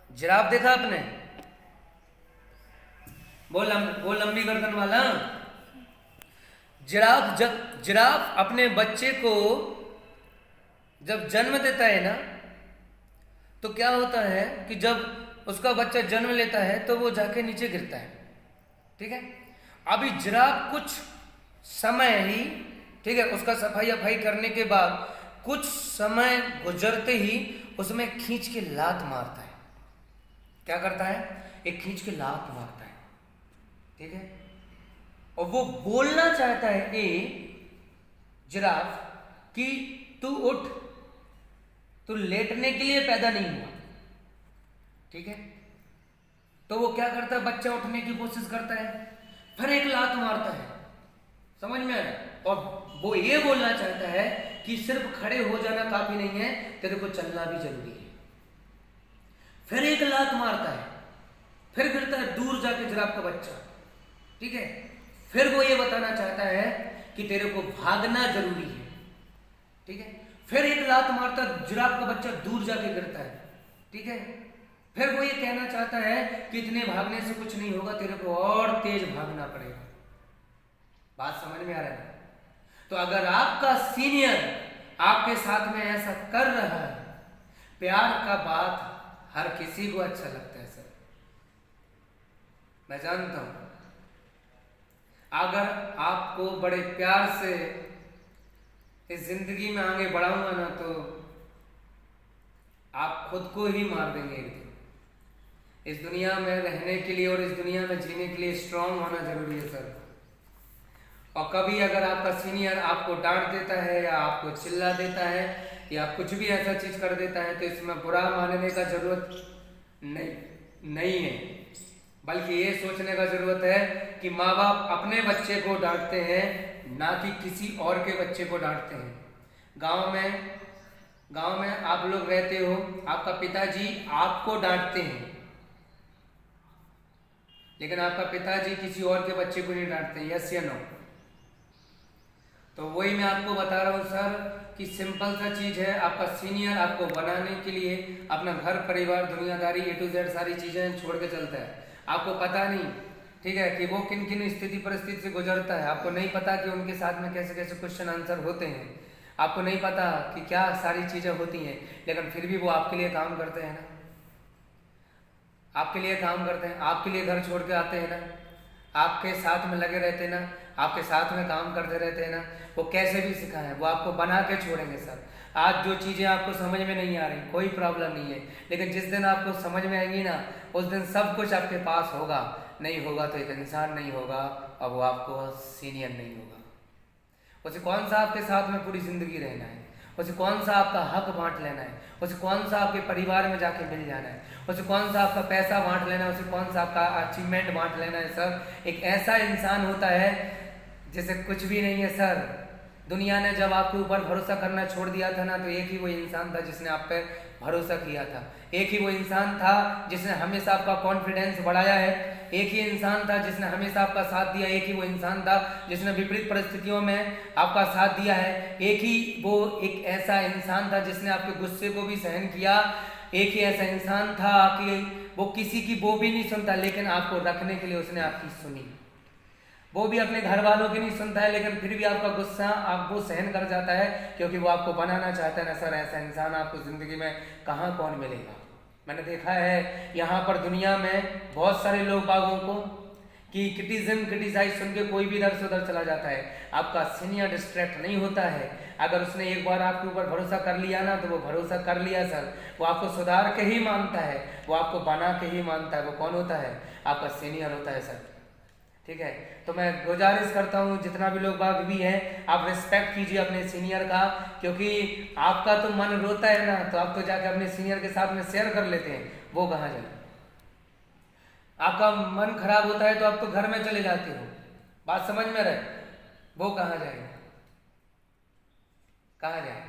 Giraffe देखा आपने? वो लंबी गर्दन वाला जिराफ। जब जिराफ अपने बच्चे को जब जन्म देता है ना, तो क्या होता है कि जब उसका बच्चा जन्म लेता है तो वो जाके नीचे गिरता है। ठीक है। अभी जिराफ कुछ समय ही, ठीक है, उसका सफाई अफाई करने के बाद कुछ समय गुजरते ही उसमें खींच के लात मारता है। क्या करता है? एक खींच के लात मारता है। ठीक है। और वो बोलना चाहता है ए जिराफ कि तू उठ, तू लेटने के लिए पैदा नहीं हुआ। ठीक है। तो वो क्या करता है? बच्चा उठने की कोशिश करता है, फिर एक लात मारता है। समझ में आ रहा है? और वो ये बोलना चाहता है कि सिर्फ खड़े हो जाना काफी नहीं है, तेरे को चलना भी जरूरी है। फिर एक लात मारता है, फिर गिरता है दूर जाके जिराफ का बच्चा। ठीक है। फिर वो ये बताना चाहता है कि तेरे को भागना जरूरी है। ठीक है। फिर एक लात मारता, जिराफ का बच्चा दूर जाके गिरता है। ठीक है। फिर वो ये कहना चाहता है कि इतने भागने से कुछ नहीं होगा, तेरे को और तेज भागना पड़ेगा। बात समझ में आ रहा है? तो अगर आपका सीनियर आपके साथ में ऐसा कर रहा है, प्यार का बात हर किसी को अच्छा लगता है सर, मैं जानता हूं। अगर आपको बड़े प्यार से इस जिंदगी में आगे बढ़ाऊंगा ना, तो आप खुद को ही मार देंगे एक दिन। इस दुनिया में रहने के लिए और इस दुनिया में जीने के लिए स्ट्रांग होना जरूरी है सर। और कभी अगर आपका सीनियर आपको डांट देता है या आपको चिल्ला देता है या कुछ भी ऐसा चीज कर देता है, तो इसमें बुरा मानने का जरूरत नहीं है, बल्कि ये सोचने का जरूरत है कि माँ बाप अपने बच्चे को डांटते हैं, ना कि किसी और के बच्चे को डांटते हैं। गांव में आप लोग रहते हो, आपका पिताजी आपको डांटते हैं, लेकिन आपका पिताजी किसी और के बच्चे को नहीं डांटते। यस या नो? तो वही मैं आपको बता रहा हूँ सर कि सिंपल सा चीज है, आपका सीनियर आपको बनाने के लिए अपना घर परिवार दुनियादारी A to Z सारी चीजें छोड़ के चलता है। आपको पता नहीं, ठीक है, कि वो किन किन स्थिति परिस्थिति से गुजरता है। आपको नहीं पता कि उनके साथ में कैसे कैसे क्वेश्चन आंसर होते हैं। आपको नहीं पता कि क्या सारी चीजें होती हैं, लेकिन फिर भी वो आपके लिए काम करते हैं ना, आपके लिए काम करते हैं, आपके लिए घर छोड़ के आते हैं ना, आपके साथ में लगे रहते हैं ना, आपके साथ में काम करते रहते हैं ना। वो कैसे भी सिखाएं, वो आपको बना के छोड़ेंगे सर। आज जो चीज़ें आपको समझ में नहीं आ रही, कोई प्रॉब्लम नहीं है, लेकिन जिस दिन आपको समझ में आएंगी ना, उस दिन सब कुछ आपके पास होगा। नहीं होगा तो एक इंसान नहीं होगा, और वो आपको सीनियर नहीं होगा। उसे कौन सा आपके साथ में पूरी जिंदगी रहना है, उसे कौन सा आपका हक बांट लेना है, उसे कौन सा आपके परिवार में जाके मिल जाना है, उसे कौन सा आपका पैसा बांट लेना है, उसे कौन सा आपका अचीवमेंट बांट लेना है सर। एक ऐसा इंसान होता है जैसे कुछ भी नहीं है सर। दुनिया ने जब आपके ऊपर भरोसा करना छोड़ दिया था ना, तो एक ही वो इंसान था जिसने आप पे भरोसा किया था। एक ही वो इंसान था जिसने हमेशा आपका कॉन्फिडेंस बढ़ाया है। एक ही इंसान था जिसने हमेशा आपका साथ दिया। एक ही वो इंसान था जिसने विपरीत परिस्थितियों में आपका साथ दिया है। एक ऐसा इंसान था जिसने आपके गुस्से को भी सहन किया। एक ही ऐसा इंसान था कि वो किसी की वो भी नहीं सुनता, लेकिन आपको रखने के लिए उसने आपकी सुनी। वो भी अपने घर वालों की नहीं सुनता है, लेकिन फिर भी आपका गुस्सा आपको सहन कर जाता है, क्योंकि वो आपको बनाना चाहता है ना सर। ऐसा इंसान आपको जिंदगी में कहाँ कौन मिलेगा। मैंने देखा है यहाँ पर दुनिया में बहुत सारे लोग बागों को कि क्रिटिसाइज सुन के कोई भी इधर से उधर चला जाता है। आपका सीनियर डिस्ट्रैक्ट नहीं होता है। अगर उसने एक बार आपके ऊपर भरोसा कर लिया ना, तो वो भरोसा कर लिया सर। वो आपको सुधार के ही मानता है, वो आपको बना के ही मानता है। वो कौन होता है? आपका सीनियर होता है सर। ठीक है। तो मैं गुजारिश करता हूँ जितना भी लोग बाग भी हैं, आप रिस्पेक्ट कीजिए अपने सीनियर का, क्योंकि आपका तो मन रोता है ना, तो आप तो जाकर अपने सीनियर के साथ में शेयर कर लेते हैं। वो कहाँ जाए? आपका मन खराब होता है तो आप तो घर में चले जाते हो। बात समझ में रहे? वो कहाँ जाए? कहाँ जाए?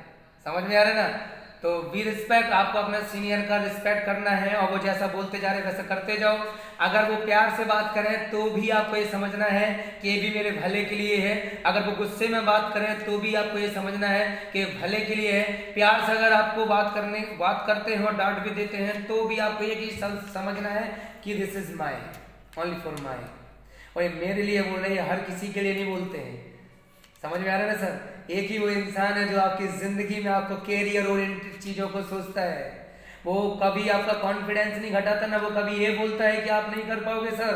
समझ में आ रहा है ना? तो वी रिस्पेक्ट, आपको अपना सीनियर का रिस्पेक्ट करना है और वो जैसा बोलते जा रहे वैसा करते जाओ। अगर वो प्यार से बात करें तो भी आपको ये समझना है कि ये भी मेरे भले के लिए है। अगर वो गुस्से में बात करें तो भी आपको ये समझना है कि भले के लिए है। प्यार से अगर आपको बात करते हैं और डांट भी देते हैं तो भी आपको ये समझना है कि this is my, only for my, और ये मेरे लिए बोल रहे हैं, हर किसी के लिए नहीं बोलते हैं। समझ में आ रहा है ना सर? एक ही वो इंसान है जो आपकी जिंदगी में आपको कैरियर ओरिएंटेड चीजों को सोचता है। वो कभी आपका कॉन्फिडेंस नहीं घटाता, ना वो कभी ये बोलता है कि आप नहीं कर पाओगे सर।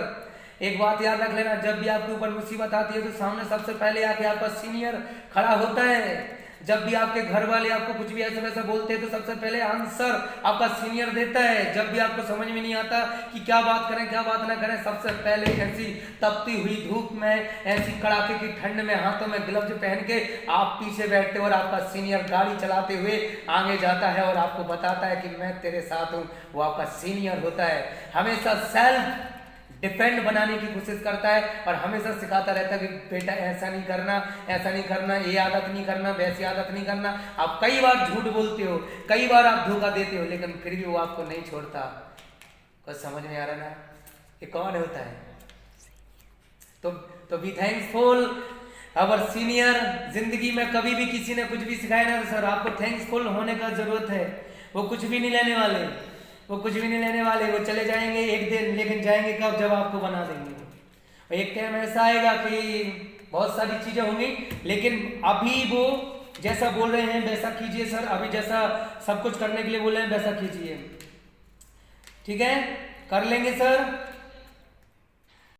एक बात याद रख लेना, जब भी आपके ऊपर मुसीबत आती है तो सामने सबसे पहले आके आपका सीनियर खड़ा होता है। जब भी आपके घर वाले आपको कुछ भी ऐसा वैसा बोलते हैं तो सबसे पहले आंसर आपका सीनियर देता है। जब भी आपको समझ में नहीं आता कि क्या बात करें क्या बात ना करें, सबसे पहले ऐसी तपती हुई धूप में, ऐसी कड़ाके की ठंड में हाथों में ग्लव्स पहन के आप पीछे बैठते हो और आपका सीनियर गाड़ी चलाते हुए आगे जाता है और आपको बताता है कि मैं तेरे साथ हूँ। वो आपका सीनियर होता है, हमेशा सेल्फ डिपेंड बनाने की कोशिश करता है और हमेशा सिखाता रहता है कि बेटा ऐसा नहीं करना, ये आदत नहीं करना, वैसी आदत नहीं करना। आप कई बार झूठ बोलते हो, कई बार आप धोखा देते हो, लेकिन फिर भी वो आपको नहीं छोड़ता। कुछ समझ में आ रहा ना? ये कौन होता है? तो बी थैंक्सफुल अवर सीनियर। जिंदगी में कभी भी किसी ने कुछ भी सिखाया ना तो सर आपको थैंक्सफुल होने का जरूरत है। वो कुछ भी नहीं लेने वाले, वो चले जाएंगे एक दिन, लेकिन जाएंगे कब? जब आपको बना देंगे। और एक टाइम ऐसा आएगा कि बहुत सारी चीजें होंगी, लेकिन अभी वो जैसा बोल रहे हैं वैसा कीजिए सर। अभी जैसा सब कुछ करने के लिए बोल रहे हैं वैसा कीजिए, ठीक है? कर लेंगे सर।